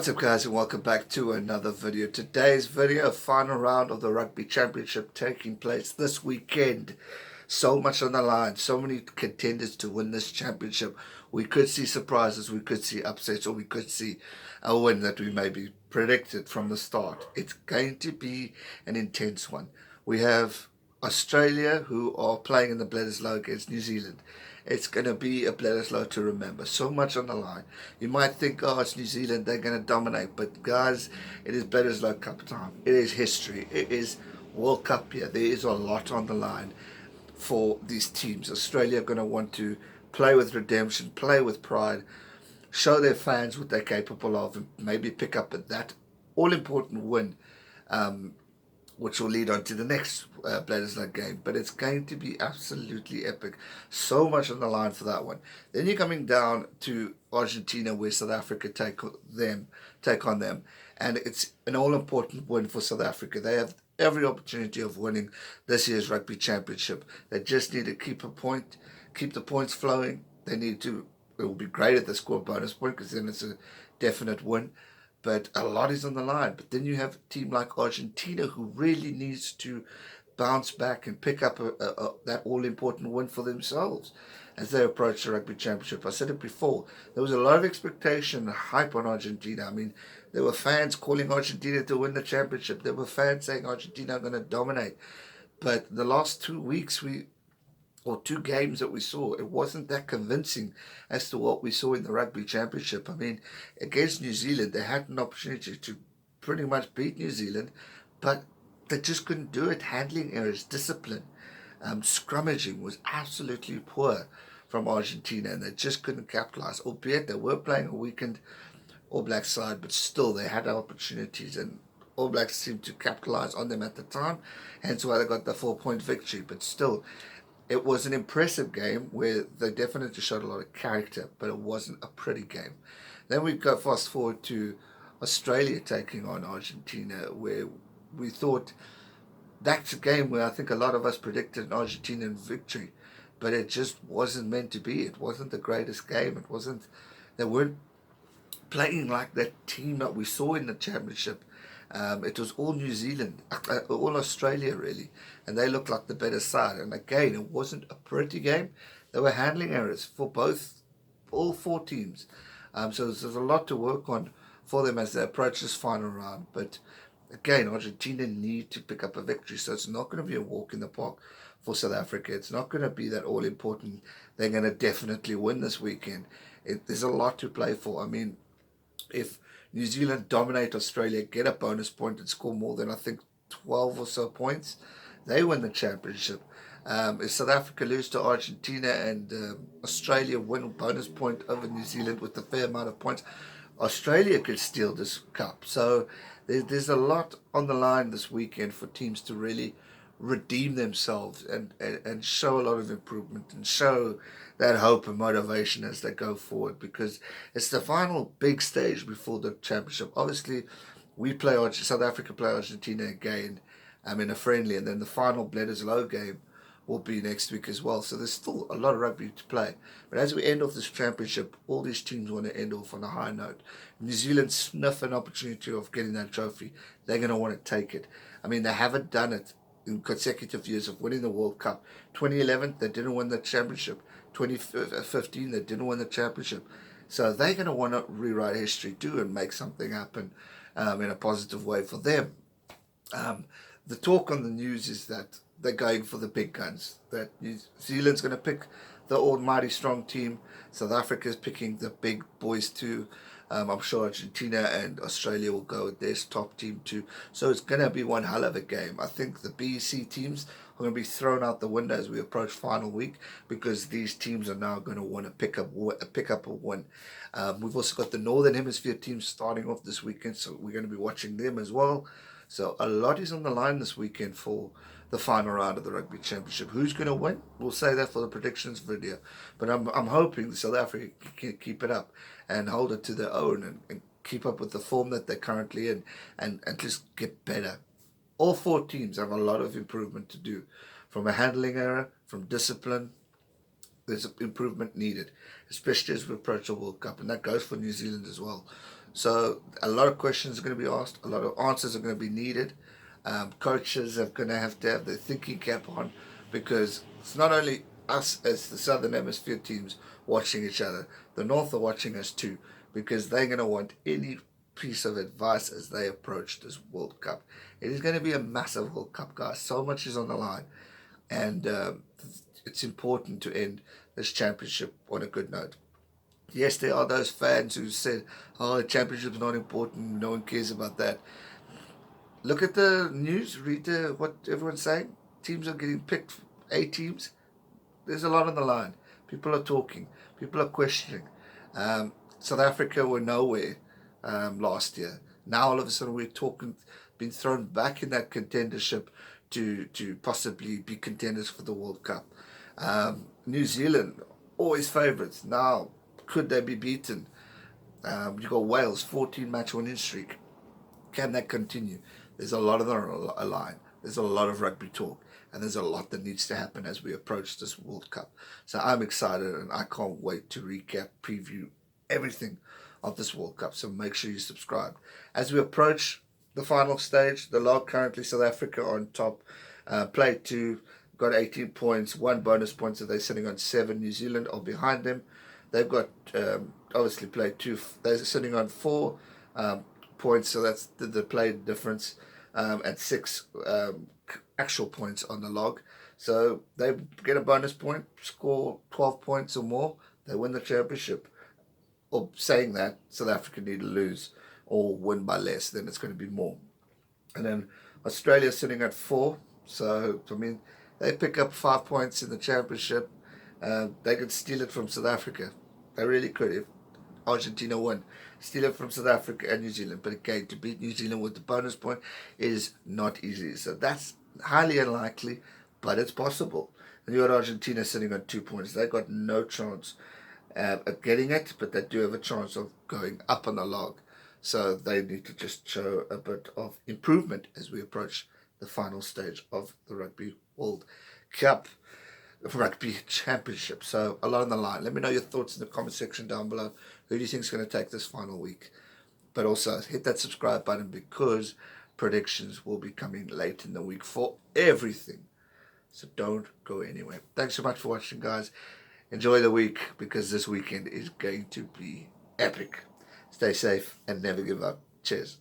What's up guys, and welcome back to another video. Today's video, final round of the Rugby Championship taking place this weekend. So much on the line, so many contenders to win this championship. We could see surprises, we could see upsets, or we could see a win that we maybe predicted from the start. It's going to be an intense one. We have Australia, who are playing in the Bledisloe against New Zealand. It's going to be a Bledisloe to remember. So much on the line. You might think, oh, it's New Zealand, they're going to dominate. But guys, it is Bledisloe Cup time. It is history. It is World Cup here. There is a lot on the line for these teams. Australia are going to want to play with redemption, play with pride, show their fans what they're capable of, and maybe pick up at that all-important win, which will lead on to the next Bledisloe game. But it's going to be absolutely epic. So much on the line for that one. Then you're coming down to Argentina, where South Africa take on them. And it's an all-important win for South Africa. They have every opportunity of winning this year's Rugby Championship. They just need to keep the points flowing. They need to, it will be great if they score a bonus point, because then it's a definite win. But a lot is on the line. But then you have a team like Argentina, who really needs to bounce back and pick up that all-important win for themselves as they approach the Rugby Championship. I said it before, there was a lot of expectation and hype on Argentina. I mean, there were fans calling Argentina to win the championship. There were fans saying Argentina are going to dominate. But the last 2 weeks, or two games that we saw, it wasn't that convincing as to what we saw in the Rugby Championship. I mean, against New Zealand, they had an opportunity to pretty much beat New Zealand, but they just couldn't do it. Handling errors, discipline, scrummaging was absolutely poor from Argentina, and they just couldn't capitalize, albeit they were playing a weakened All Black side, but still they had opportunities, and All Blacks seemed to capitalize on them at the time, hence why they got the 4-point victory. But still, it was an impressive game where they definitely showed a lot of character, but it wasn't a pretty game. Then we go fast forward to Australia taking on Argentina, where we thought that's a game where I think a lot of us predicted an Argentinian victory, but it just wasn't meant to be. It wasn't the greatest game. It wasn't. They weren't playing like that team that we saw in the championship. It was all New Zealand, all Australia really, and they looked like the better side. And again, it wasn't a pretty game. There were handling errors for all four teams. So there's a lot to work on for them as they approach this final round. But again, Argentina need to pick up a victory, so it's not going to be a walk in the park for South Africa. It's not going to be that all important, they're going to definitely win this weekend. There's a lot to play for. I mean, if New Zealand dominate Australia, get a bonus point and score more than, I think, 12 or so points, they win the championship. If South Africa lose to Argentina and Australia win a bonus point over New Zealand with a fair amount of points, Australia could steal this cup. So there's a lot on the line this weekend for teams to really redeem themselves and show a lot of improvement and show that hope and motivation as they go forward, because it's the final big stage before the championship. Obviously, South Africa play Argentina again in a friendly, and then the final Bledisloe game will be next week as well. So there's still a lot of rugby to play. But as we end off this championship, all these teams want to end off on a high note. New Zealand sniff an opportunity of getting that trophy. They're going to want to take it. I mean, they haven't done it in consecutive years of winning the World Cup. 2011, they didn't win the championship. 2015, they didn't win the championship. So they're going to want to rewrite history too and make something happen in a positive way for them. The talk on the news is that they're going for the big guns, that New Zealand's going to pick the almighty strong team. South Africa's picking the big boys too. I'm sure Argentina and Australia will go with their top team too. So it's going to be one hell of a game. I think the BC teams are going to be thrown out the window as we approach final week, because these teams are now going to want to pick up a win. We've also got the Northern Hemisphere teams starting off this weekend, so we're going to be watching them as well. So a lot is on the line this weekend for the final round of the Rugby Championship. Who's going to win? We'll say that for the predictions video. But I'm hoping that South Africa can keep it up and hold it to their own and keep up with the form that they're currently in and just get better. All four teams have a lot of improvement to do. From a handling error, from discipline, there's improvement needed, especially as we approach the World Cup. And that goes for New Zealand as well. So a lot of questions are going to be asked, a lot of answers are going to be needed. Coaches are going to have their thinking cap on, because it's not only us as the Southern Hemisphere teams watching each other, the North are watching us too, because they're going to want any piece of advice as they approach this World Cup. It is going to be a massive World Cup, guys. So much is on the line, and it's important to end this championship on a good note. Yes, there are those fans who said, "Oh, the championship's not important. No one cares about that." Look at the news. Read what everyone's saying. Teams are getting picked. A teams. There's a lot on the line. People are talking. People are questioning. South Africa were nowhere last year. Now all of a sudden we're talking, being thrown back in that contendership to possibly be contenders for the World Cup. New Zealand, always favourites. Now, could they be beaten? You've got Wales, 14-match winning streak. Can that continue? There's a lot of the line. There's a lot of rugby talk, and there's a lot that needs to happen as we approach this World Cup. So I'm excited, and I can't wait to recap, preview everything of this World Cup. So make sure you subscribe. As we approach the final stage, the log currently South Africa on top. Played 2, got 18 points, 1 bonus point, so they're sitting on 7. New Zealand are behind them. They've got obviously played 2. They're sitting on 4 points, so that's the play difference, and 6 actual points on the log. So they get a bonus point, score 12 points or more, they win the championship. Or saying that, South Africa need to lose or win by less, then it's going to be more. And then Australia sitting at 4. So, I mean, they pick up 5 points in the championship. They could steal it from South Africa. They really could if Argentina won. Steal it from South Africa and New Zealand. But again, to beat New Zealand with the bonus point is not easy. So that's highly unlikely, but it's possible. And you got Argentina sitting on 2 points. They got no chance at getting it, but they do have a chance of going up on the log. So they need to just show a bit of improvement as we approach the final stage of the Rugby World Cup, Rugby Championship. So a lot on the line. Let me know your thoughts in the comment section down below. Who do you think is going to take this final week? But also hit that subscribe button, because predictions will be coming late in the week for everything. So don't go anywhere. Thanks so much for watching, guys. Enjoy the week, because this weekend is going to be epic. Stay safe and never give up. Cheers.